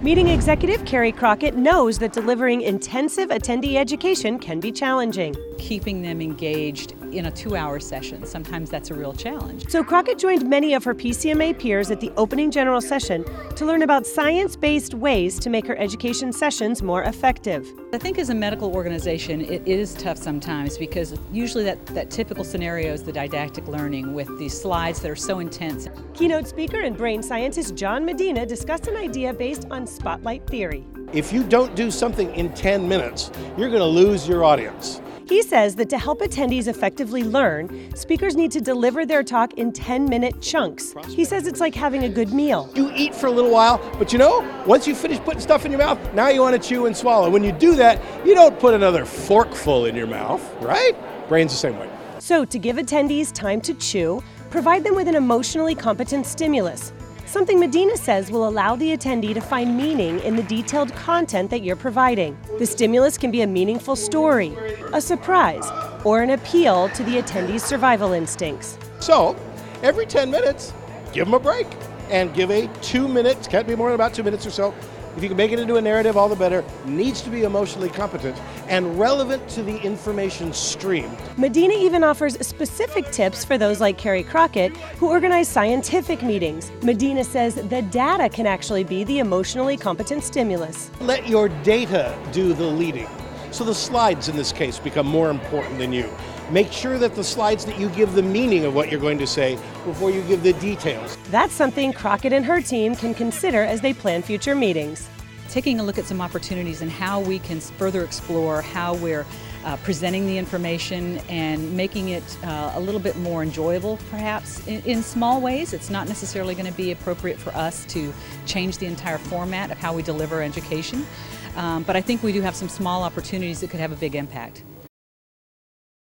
Meeting executive Carrie Crockett knows that delivering intensive attendee education can be challenging. Keeping them engaged in a 2-hour session, sometimes that's a real challenge. So Crockett joined many of her PCMA peers at the opening general session to learn about science-based ways to make her education sessions more effective. I think as a medical organization, it is tough sometimes because usually that typical scenario is the didactic learning with these slides that are so intense. Keynote speaker and brain scientist John Medina discussed an idea based on spotlight theory. If you don't do something in 10 minutes, you're going to lose your audience. He says that to help attendees effectively learn, speakers need to deliver their talk in 10-minute chunks. He says it's like having a good meal. You eat for a little while, but once you finish putting stuff in your mouth, now you want to chew and swallow. When you do that, you don't put another forkful in your mouth, right? Brain's the same way. So to give attendees time to chew, provide them with an emotionally competent stimulus. Something Medina says will allow the attendee to find meaning in the detailed content that you're providing. The stimulus can be a meaningful story, a surprise, or an appeal to the attendee's survival instincts. So, every 10 minutes, give them a break and give a 2 minutes, can't be more than about 2 minutes or so. If you can make it into a narrative, all the better. Needs to be emotionally competent and relevant to the information stream. Medina even offers specific tips for those like Carrie Crockett who organize scientific meetings. Medina says the data can actually be the emotionally competent stimulus. Let your data do the leading. So the slides in this case become more important than you. Make sure that the slides that you give the meaning of what you're going to say before you give the details. That's something Crockett and her team can consider as they plan future meetings. Taking a look at some opportunities and how we can further explore how we're presenting the information and making it a little bit more enjoyable, perhaps, in small ways. It's not necessarily going to be appropriate for us to change the entire format of how we deliver education, but I think we do have some small opportunities that could have a big impact.